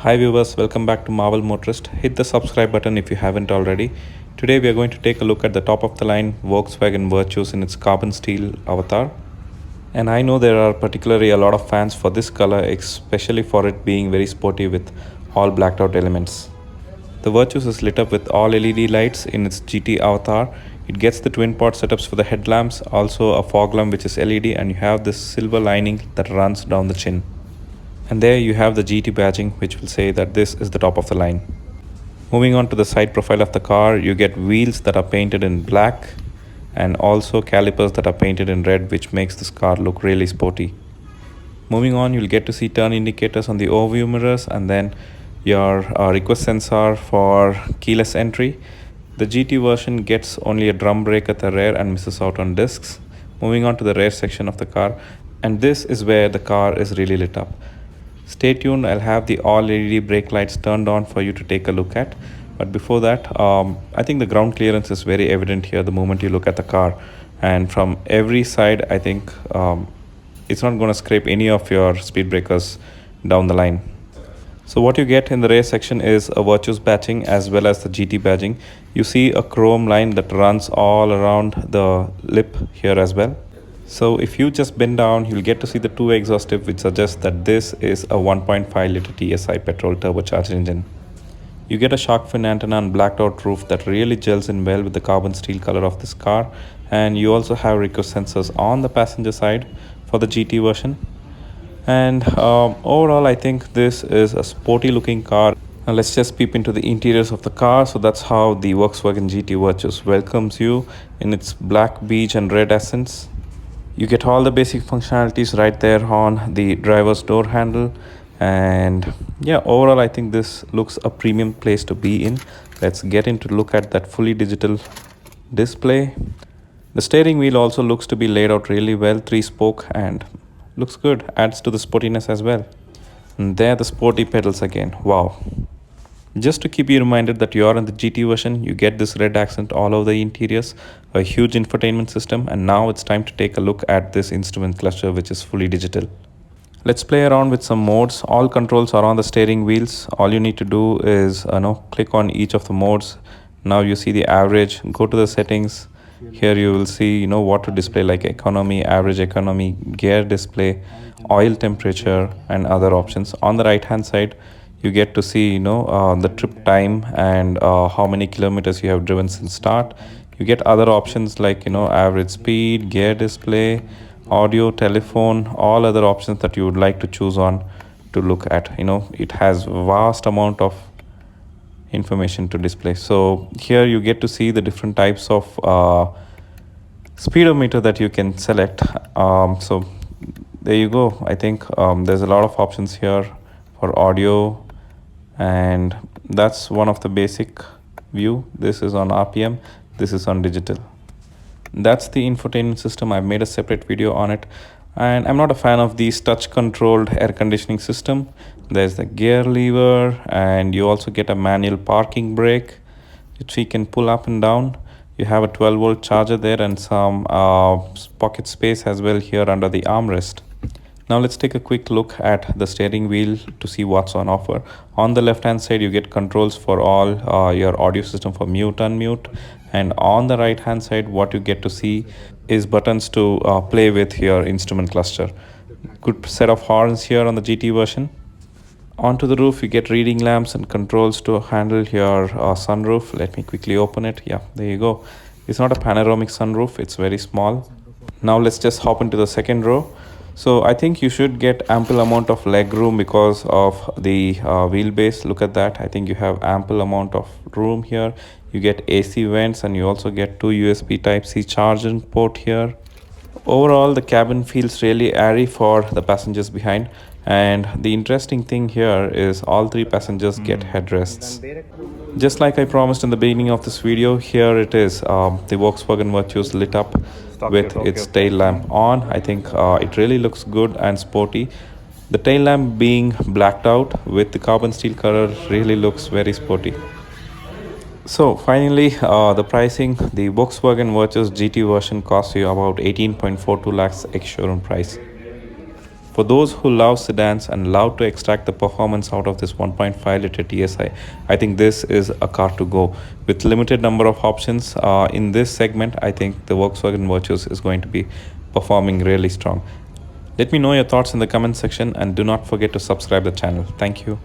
Hi viewers, welcome back to Marvel Motorist. Hit the subscribe button if you haven't already. Today we are going to take a look at the top of the line Volkswagen Virtus in its carbon steel avatar. And I know there are particularly a lot of fans for this color, especially for it being very sporty with all blacked out elements. The Virtus is lit up with all LED lights in its GT avatar. It gets the twin pod setups for the headlamps, also a fog lamp which is LED, and you have this silver lining that runs down the chin. And there you have the GT badging, which will say that this is the top of the line. Moving on to the side profile of the car, you get wheels that are painted in black and also calipers that are painted in red, which makes this car look really sporty. Moving on, you'll get to see turn indicators on the overview mirrors and then your request sensor for keyless entry. The GT version gets only a drum brake at the rear and misses out on discs. Moving on to the rear section of the car, and this is where the car is really lit up. Stay tuned, I'll have the all LED brake lights turned on for you to take a look at. But before that, I think the ground clearance is very evident here the moment you look at the car. And from every side, I think it's not going to scrape any of your speed breakers down the line. So what you get in the rear section is a Virtus badging as well as the GT badging. You see a chrome line that runs all around the lip here as well. So if you just bend down, you'll get to see the two exhaust tip, which suggests that this is a 1.5 liter TSI petrol turbocharged engine. You get a shark fin antenna and blacked out roof that really gels in well with the carbon steel color of this car. And you also have request sensors on the passenger side for the GT version. And overall, I think this is a sporty looking car. Now let's just peep into the interiors of the car. So that's how the Volkswagen GT Virtus welcomes you in its black, beige and red accents. You get all the basic functionalities right there on the driver's door handle. And yeah, overall I think this looks a premium place to be in. Let's get into look at that fully digital display. The steering wheel also looks to be laid out really well, 3-spoke, and looks good, adds to the sportiness as well. And there the sporty pedals again, wow. Just to keep you reminded that you are in the GT version, you get this red accent all over the interiors, a huge infotainment system, and now it's time to take a look at this instrument cluster, which is fully digital. Let's play around with some modes. All controls are on the steering wheels. All you need to do is click on each of the modes. Now you see the average, go to the settings. Here you will see what to display, like economy, average economy, gear display, oil temperature, and other options. On the right hand side, you get to see the trip time and how many kilometers you have driven since start. You get other options like average speed, gear display, audio, telephone, all other options that you would like to choose on to look at. It has vast amount of information to display. So here you get to see the different types of speedometer that you can select. So there you go. I think there's a lot of options here for audio, and that's one of the basic view. This is on RPM, this is on digital. That's the infotainment system. I've made a separate video on it, and I'm not a fan of these touch controlled air conditioning system. There's the gear lever, and you also get a manual parking brake which you can pull up and down. You have a 12-volt charger there and some pocket space as well here under the armrest. Now let's take a quick look at the steering wheel to see what's on offer. On the left hand side, you get controls for all your audio system for mute, unmute. And on the right hand side, what you get to see is buttons to play with your instrument cluster. Good set of horns here on the GT version. Onto the roof, you get reading lamps and controls to handle your sunroof. Let me quickly open it. Yeah, there you go. It's not a panoramic sunroof, it's very small. Now let's just hop into the second row. So I think you should get ample amount of leg room because of the wheelbase. Look at that. I think you have ample amount of room here. You get AC vents, and you also get 2 USB Type-C charging port here. Overall, the cabin feels really airy for the passengers behind. And the interesting thing here is all 3 passengers get headrests. Just like I promised in the beginning of this video, here it is, the Volkswagen Virtus lit up with its tail lamp on. I think it really looks good and sporty. The tail lamp being blacked out with the carbon steel color really looks very sporty. So finally, the pricing, the Volkswagen Virtus GT version costs you about 18.42 lakhs ex-showroom price. For those who love sedans and love to extract the performance out of this 1.5 liter TSI, I think this is a car to go. With limited number of options in this segment, I think the Volkswagen Virtus is going to be performing really strong. Let me know your thoughts in the comment section and do not forget to subscribe the channel. Thank you.